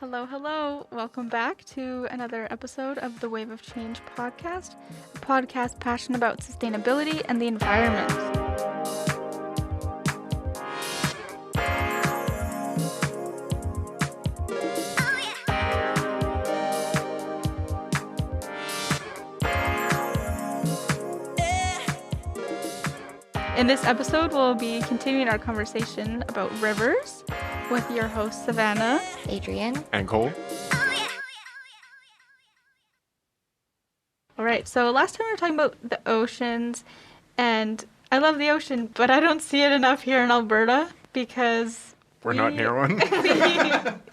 Hello, hello. Welcome back to another episode of the Wave of Change podcast, a podcast passionate about sustainability and the environment. In this episode, we'll be continuing our conversation about rivers with your hosts, Savannah, Adrian, and Cole. All right, so last time we were talking about the oceans, and I love the ocean, but I don't see it enough here in Alberta because we're not near one.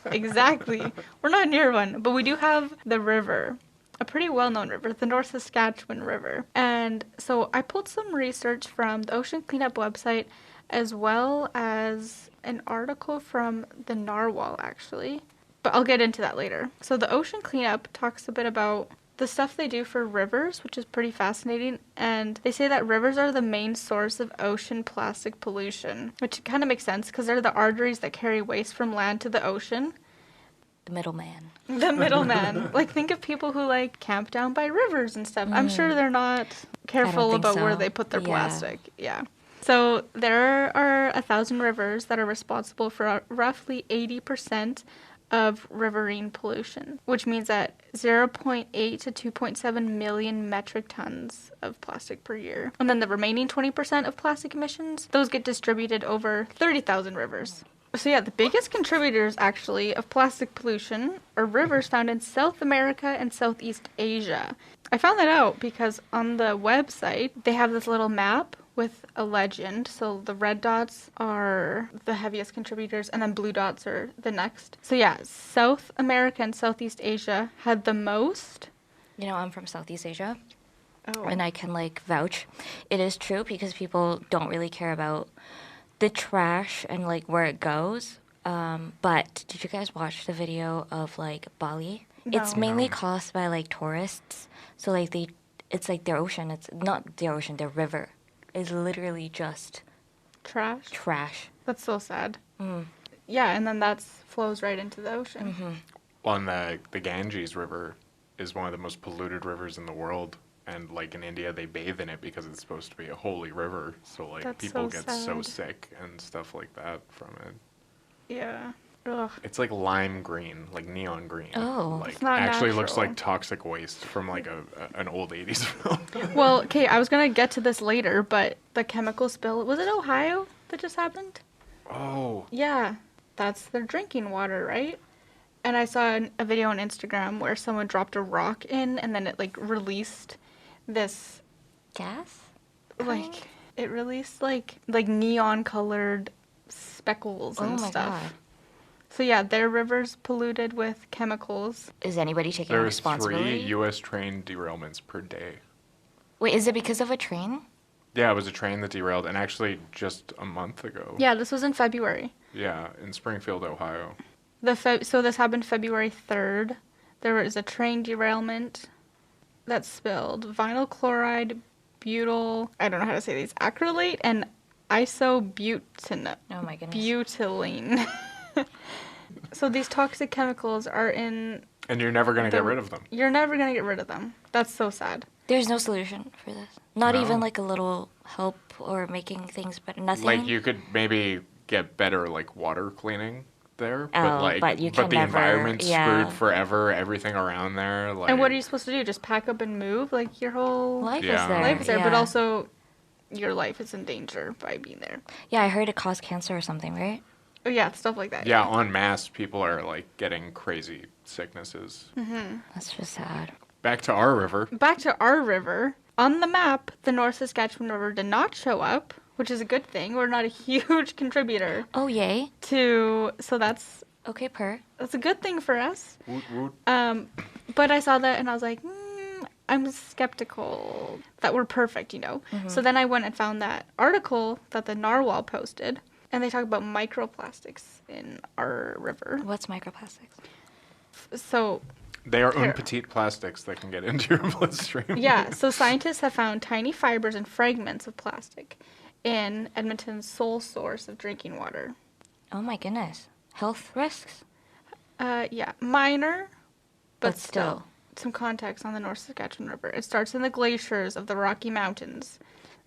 Exactly. We're not near one, but we do have the river. A pretty well-known river, the North Saskatchewan River. And so I pulled some research from the Ocean Cleanup website as well as an article from the Narwhal, actually. But I'll get into that later. So the Ocean Cleanup talks a bit about the stuff they do for rivers, which is pretty fascinating. And they say that rivers are the main source of ocean plastic pollution, which kind of makes sense because they're the arteries that carry waste from land to the ocean. the middleman. The middleman. Like, think of people who, like, camp down by rivers and stuff. I'm sure they're not careful about where they put their plastic. Yeah. So there are 1,000 rivers that are responsible for roughly 80% of riverine pollution, which means that 0.8 to 2.7 million metric tons of plastic per year. And then the remaining 20% of plastic emissions, those get distributed over 30,000 rivers. So yeah, the biggest contributors, actually, of plastic pollution are rivers found in South America and Southeast Asia. I found that out because on the website, they have this little map with a legend. So the red dots are the heaviest contributors, and then blue dots are the next. So yeah, South America and Southeast Asia had the most. You know, I'm from Southeast Asia, Oh. and I can, vouch. It is true because people don't really care about the trash and where it goes. But did you guys watch the video of Bali? No. It's mainly caused by tourists. So it's like their ocean. It's not their ocean. Their river is literally just Trash. That's so sad. Yeah, and then that flows right into the ocean. Well, and the Ganges River is one of the most polluted rivers in the world. And in India, they bathe in it because it's supposed to be a holy river. So That's people so get so sad. sick and stuff like that from it. Yeah. Ugh. It's like lime green, like neon green. Oh. It's not actually looks natural. like toxic waste from an old 80s film. Well, okay, I was going to get to this later, but the chemical spill, was it Ohio that just happened? Oh. Yeah, that's their drinking water, right? And I saw a video on Instagram where someone dropped a rock in and then it released this, gas. it released neon colored speckles and Oh my stuff. God. So yeah, their river's polluted with chemicals. Is anybody taking There's responsibility? 3 U.S. train derailments per day. Wait, is it because of a train? Yeah, it was a train that derailed, and actually just a month ago. Yeah, this was in February. Yeah, in Springfield, Ohio. So this happened February 3rd. There was a train derailment that spilled vinyl chloride, butyl, I don't know how to say these, acrylate, and isobutene. Oh my goodness. Butylene. So these toxic chemicals are in... And you're never going to get rid of them. You're never going to get rid of them. That's so sad. There's no solution for this. Not No. even a little help or making things better. Nothing. You could maybe get better water cleaning there, Oh, but you can the never- environment's yeah. screwed forever. Everything around there, And what are you supposed to do? Just pack up and move? Your whole Life Yeah. is there. life is there, but yeah. also your life is in danger by being there. Yeah, I heard it caused cancer or something, right? Oh yeah, stuff like that. Yeah, en masse, people are getting crazy sicknesses. That's just sad. Back to our river. Back to our river. On the map, the North Saskatchewan River did not show up, which is a good thing. We're not a huge contributor Oh, yay. to... So that's Okay, a good thing for us. Woot woot. But I saw that and I was like, I'm skeptical that we're perfect, So then I went and found that article that the Narwhal posted, and they talk about microplastics in our river. What's microplastics? So... They are Here. un petite plastics that can get into your bloodstream. Yeah, so scientists have found tiny fibers and fragments of plastic in Edmonton's sole source of drinking water. Oh my goodness. Health risks? Yeah, minor, but still. still. Some context on the North Saskatchewan River. It starts in the glaciers of the Rocky Mountains.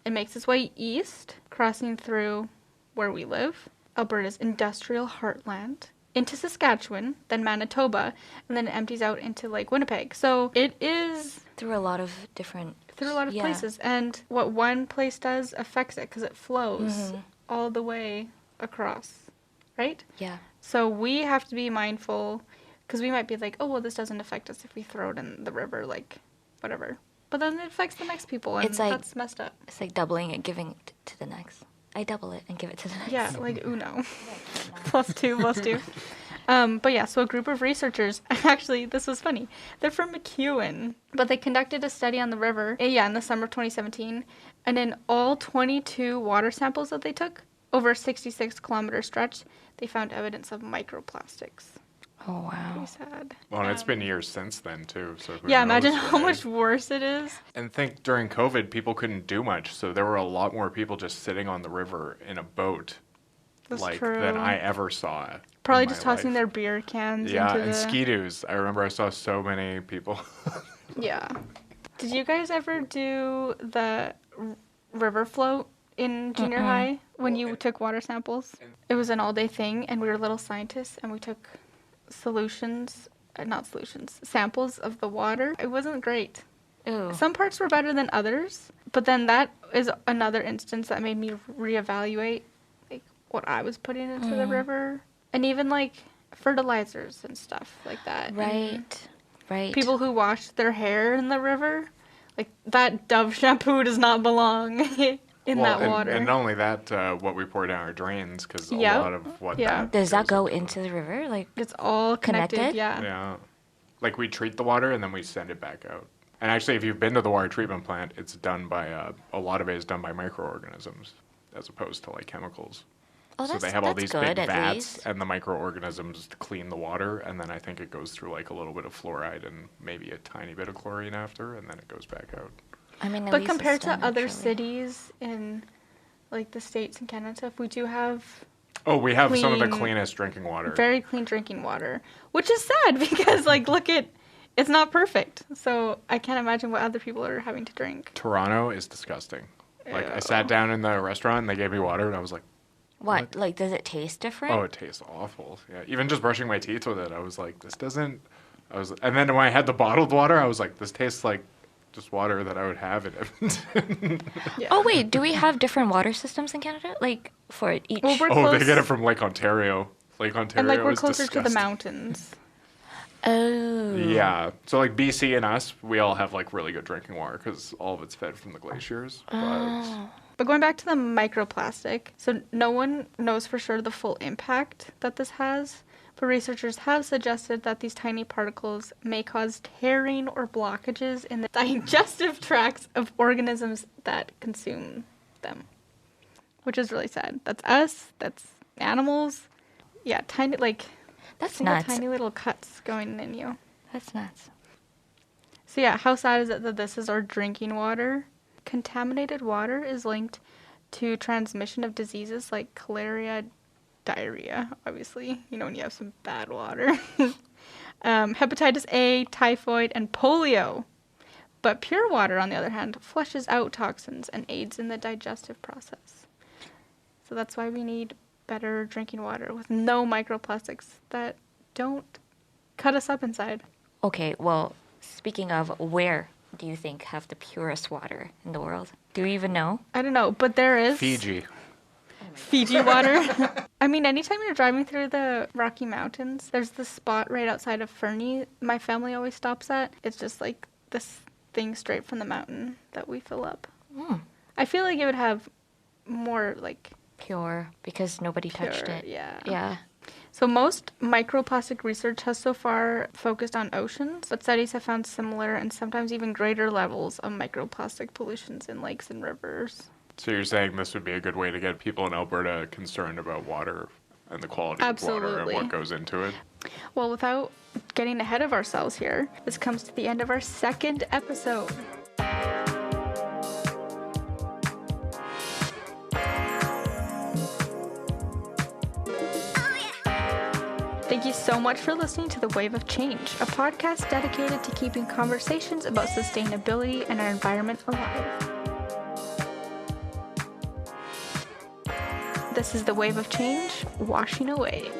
It makes its way east, crossing through where we live, Alberta's industrial heartland, into Saskatchewan, then Manitoba, and then it empties out into Lake Winnipeg. So it is Through a lot of different... through a lot of places. And what one place does affects it because it flows all the way across, right? Yeah. So we have to be mindful because we might be like, oh, well, this doesn't affect us if we throw it in the river, like, whatever. But then it affects the next people, and that's messed up. It's like doubling it, giving it to the next. I double it and give it to the next. Yeah, like Uno. +2, +2. But yeah, so a group of researchers, actually, this was funny. They're from McEwen, but they conducted a study on the river, in the summer of 2017, and in all 22 water samples that they took, over a 66-kilometer stretch, they found evidence of microplastics. Oh, wow. Pretty sad. Well, and it's been years since then, too. So who yeah, knows, imagine right? how much worse it is. And think during COVID, people couldn't do much. So there were a lot more people just sitting on the river in a boat That's true. than I ever saw. Probably just tossing their beer cans into the... and ski-doos. I remember I saw so many people. Yeah. Did you guys ever do the river float in junior high when you took water samples? It was an all-day thing, and we were little scientists, and we took samples of the water. It wasn't great. Ooh. Some parts were better than others, but then that is another instance that made me reevaluate like what I was putting into the river, and even like fertilizers and stuff like that. Right. People who wash their hair in the river, like that Dove shampoo does not belong in that water. And not only that, what we pour down our drains, because a lot of what does that go into the river? Like it's all connected. Yeah. Like we treat the water and then we send it back out. And actually, if you've been to the water treatment plant, it's done by a lot of it is done by microorganisms as opposed to like chemicals. Oh, so that's, they have all these big vats least. and the microorganisms to clean the water, and then I think it goes through like a little bit of fluoride and maybe a tiny bit of chlorine after, and then it goes back out. I mean, but compared to other cities in like the States and Canada stuff, we do have we have some of the cleanest drinking water. Very clean drinking water, which is sad because like it's not perfect. So I can't imagine what other people are having to drink. Toronto is disgusting. Like Ew. I sat down in the restaurant and they gave me water and I was like, What? Like, does it taste different? oh, it tastes awful. Yeah, even just brushing my teeth with it, I was like, this doesn't. And then when I had the bottled water, I was like, this tastes like just water that I would have in Edmonton. Yeah. Oh wait, do we have different water systems in Canada? Like for each? Well, we're close. They get it from Lake Ontario. Lake Ontario and like we're is closer disgusting. to the mountains. Oh. Yeah, so like BC and us, we all have like really good drinking water because all of it's fed from the glaciers. But going back to the microplastic, so no one knows for sure the full impact that this has, but researchers have suggested that these tiny particles may cause tearing or blockages in the digestive tracts of organisms that consume them, which is really sad. That's us, that's animals. Yeah, tiny, like, That's nuts. tiny little cuts going in you. That's nuts. So yeah, how sad is it that this is our drinking water? Contaminated water is linked to transmission of diseases like cholera, diarrhea, obviously, when you have some bad water, hepatitis A, typhoid, and polio. But pure water, on the other hand, flushes out toxins and aids in the digestive process. So that's why we need better drinking water with no microplastics that don't cut us up inside. Okay, well, speaking of, where do you think have the purest water in the world? Do you even know? I don't know, but there is Fiji water. I mean, anytime you're driving through the Rocky Mountains, there's this spot right outside of Fernie my family always stops at. It's just like this thing straight from the mountain that we fill up. I feel like it would have more like Pure, because nobody touched it. Yeah. So most microplastic research has so far focused on oceans, but studies have found similar and sometimes even greater levels of microplastic pollutions in lakes and rivers. So you're saying this would be a good way to get people in Alberta concerned about water and the quality of water and what goes into it? Well, without getting ahead of ourselves here, this comes to the end of our second episode. Thank you so much for listening to The Wave of Change, a podcast dedicated to keeping conversations about sustainability and our environment alive. This is The Wave of Change, washing away.